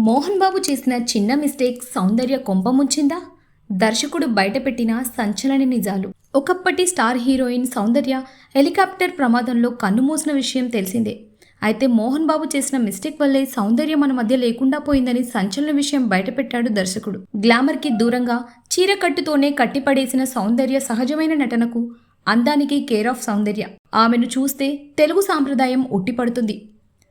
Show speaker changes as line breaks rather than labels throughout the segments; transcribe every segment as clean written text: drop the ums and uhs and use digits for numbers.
మోహన్ బాబు చేసిన చిన్న మిస్టేక్ సౌందర్య కొంపముంచిందా? దర్శకుడు బయటపెట్టిన సంచలన నిజాలు. ఒకప్పటి స్టార్ హీరోయిన్ సౌందర్య హెలికాప్టర్ ప్రమాదంలో కన్నుమూసిన విషయం తెలిసిందే. అయితే మోహన్ బాబు చేసిన మిస్టేక్ వల్లే సౌందర్య మన మధ్య లేకుండా పోయిందని సంచలన విషయం బయటపెట్టాడు దర్శకుడు. గ్లామర్కి దూరంగా చీరకట్టుతోనే కట్టిపడేసిన సౌందర్య సహజమైన నటనకు, అందానికి కేర్ ఆఫ్ సౌందర్య. ఆమెను చూస్తే తెలుగు సాంప్రదాయం ఉట్టిపడుతుంది.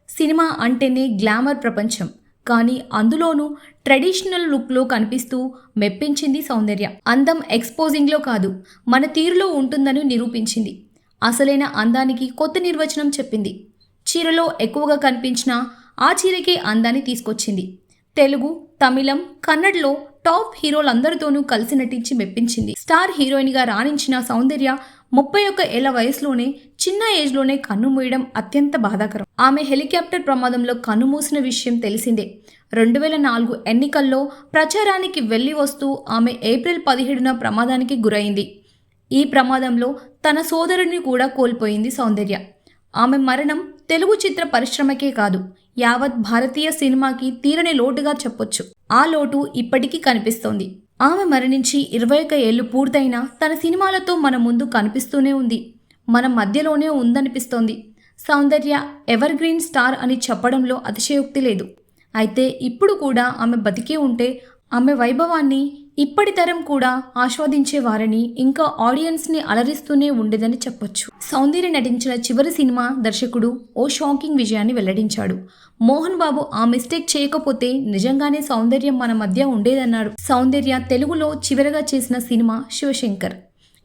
సినిమా అంటేనే గ్లామర్ ప్రపంచం. కానీ అందులోనూ ట్రెడిషనల్ లుక్లో కనిపిస్తూ మెప్పించింది సౌందర్య. అందం ఎక్స్పోజింగ్లో కాదు, మన తీరులో ఉంటుందని నిరూపించింది. అసలైన అందానికి కొత్త నిర్వచనం చెప్పింది. చీరలో ఎక్కువగా కనిపించినా ఆ చీరకే అందాన్ని తీసుకొచ్చింది. తెలుగు, తమిళం, కన్నడలో టాప్ హీరోలందరితోనూ కలిసి నటించి మెప్పించింది. స్టార్ హీరోయిన్గా రాణించిన సౌందర్య 31 ఏళ్ల వయసులోనే, చిన్న ఏజ్లోనే కన్ను మూయడం అత్యంత బాధాకరం. ఆమె హెలికాప్టర్ ప్రమాదంలో కన్నుమూసిన విషయం తెలిసిందే. 2004 ఎన్నికల్లో ప్రచారానికి వెళ్లి వస్తూ ఆమె ఏప్రిల్ 17న ప్రమాదానికి గురైంది. ఈ ప్రమాదంలో తన సోదరుడిని కూడా కోల్పోయింది సౌందర్య. ఆమె మరణం తెలుగు చిత్ర పరిశ్రమకే కాదు, యావత్ భారతీయ సినిమాకి తీరని లోటుగా చెప్పొచ్చు. ఆ లోటు ఇప్పటికీ కనిపిస్తోంది. ఆమె మరణించి 21 ఏళ్లు పూర్తయినా తన సినిమాలతో మన ముందు కనిపిస్తూనే ఉంది. మన మధ్యలోనే ఉందనిపిస్తోంది. సౌందర్య ఎవర్ గ్రీన్ స్టార్ అని చెప్పడంలో అతిశయోక్తి లేదు. అయితే ఇప్పుడు కూడా ఆమె బతికే ఉంటే ఆమె వైభవాన్ని ఇప్పటి తరం కూడా ఆస్వాదించేవారని, ఇంకా ఆడియన్స్ని అలరిస్తూనే ఉండేదని చెప్పొచ్చు. సౌందర్య నటించిన చివరి సినిమా దర్శకుడు ఓ షాకింగ్ విజయాన్ని వెల్లడించాడు. మోహన్ బాబు ఆ మిస్టేక్ చేయకపోతే నిజంగానే సౌందర్యం మన మధ్య ఉండేదన్నాడు. సౌందర్య తెలుగులో చివరగా చేసిన సినిమా శివశంకర్.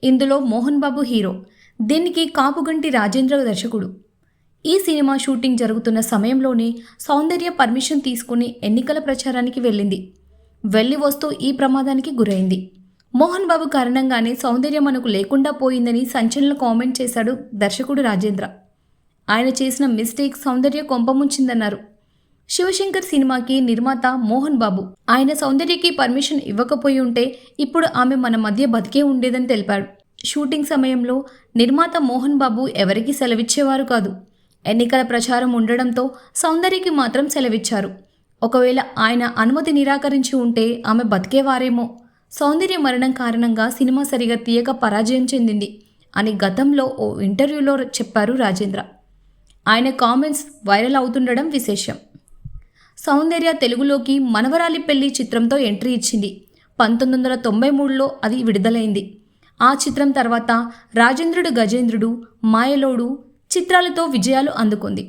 ఇందులో మోహన్ బాబు హీరో. దీనికి కాపుగంటి రాజేంద్ర దర్శకుడు. ఈ సినిమా షూటింగ్ జరుగుతున్న సమయంలోనే సౌందర్య పర్మిషన్ తీసుకుని ఎన్నికల ప్రచారానికి వెళ్ళింది. వెళ్ళి వస్తూ ఈ ప్రమాదానికి గురైంది. మోహన్ బాబు కారణంగానే సౌందర్య మనకు లేకుండా పోయిందని సంచలన కామెంట్ చేశాడు దర్శకుడు రాజేంద్ర. ఆయన చేసిన మిస్టేక్ సౌందర్య కొంపముంచిందన్నారు. శివశంకర్ సినిమాకి నిర్మాత మోహన్ బాబు. ఆయన సౌందర్యకి పర్మిషన్ ఇవ్వకపోయి ఉంటే ఇప్పుడు ఆమె మన మధ్య బతికే ఉండేదని తెలిపాడు. షూటింగ్ సమయంలో నిర్మాత మోహన్ బాబు ఎవరికీ సెలవిచ్చేవారు కాదు. ఎన్నికల ప్రచారం ఉండడంతో సౌందర్యకి మాత్రం సెలవిచ్చారు. ఒకవేళ ఆయన అనుమతి నిరాకరించి ఉంటే ఆమె బతికేవారేమో. సౌందర్య మరణం కారణంగా సినిమా సరిగా తీయక పరాజయం చెందింది అని గతంలో ఓ ఇంటర్వ్యూలో చెప్పారు రాజేంద్ర. ఆయన కామెంట్స్ వైరల్ అవుతుండడం విశేషం. సౌందర్య తెలుగులోకి మనవరాలి పెళ్లి చిత్రంతో ఎంట్రీ ఇచ్చింది. 1993లో అది విడుదలైంది. ఆ చిత్రం తర్వాత రాజేంద్రుడు గజేంద్రుడు, మాయలోడు చిత్రాలతో విజయాలు అందుకుంది.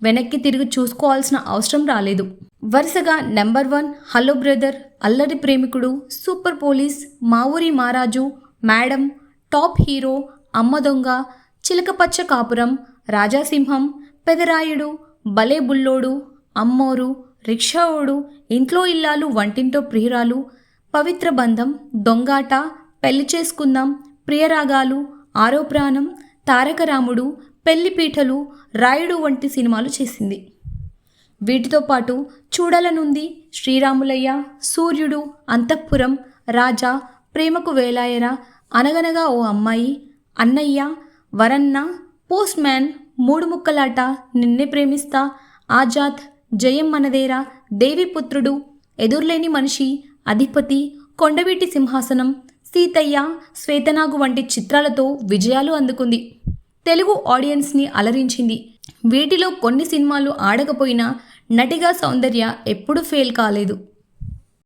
వెనక్కి తిరిగి చూసుకోవాల్సిన అవసరం రాలేదు. వరుసగా నెంబర్ 1, హలో బ్రదర్, అల్లరి ప్రేమికుడు, సూపర్ పోలీస్, మా ఊరి మారాజు, మేడం, టాప్ హీరో, అమ్మ దొంగ, చిలకపచ్చ కాపురం, రాజాసింహం, పెదరాయుడు, భలే బుల్లోడు, అమ్మోరు, రిక్షాఓడు, ఇంట్లో ఇల్లాలు, వంటింటో ప్రియురాలు, పవిత్ర బంధం, దొంగాట, పెళ్లి చేసుకుందాం, ప్రియరాగాలు, ఆరో ప్రాణం, తారకరాముడు, పెళ్లిపీఠలు, రాయుడు వంటి సినిమాలు చేసింది. వీటితో పాటు చూడాలనుంది, శ్రీరాములయ్య, సూర్యుడు, అంతఃపురం, రాజా, ప్రేమకు వేలాయరా, అనగనగా ఓ అమ్మాయి, అన్నయ్య, వరన్న, పోస్ట్ మ్యాన్, మూడు ముక్కలాట, నిన్నే ప్రేమిస్తా, ఆజాద్, జయం మనదేరా, దేవిపుత్రుడు, ఎదుర్లేని మనిషి, అధిపతి, కొండవీటి సింహాసనం, సీతయ్య, శ్వేతనాగు వంటి చిత్రాలతో విజయాలు అందుకుంది. తెలుగు ఆడియన్స్ని అలరించింది. వీటిలో కొన్ని సినిమాలు ఆడకపోయినా నటిగా సౌందర్య ఎప్పుడూ ఫెయిల్ కాలేదు.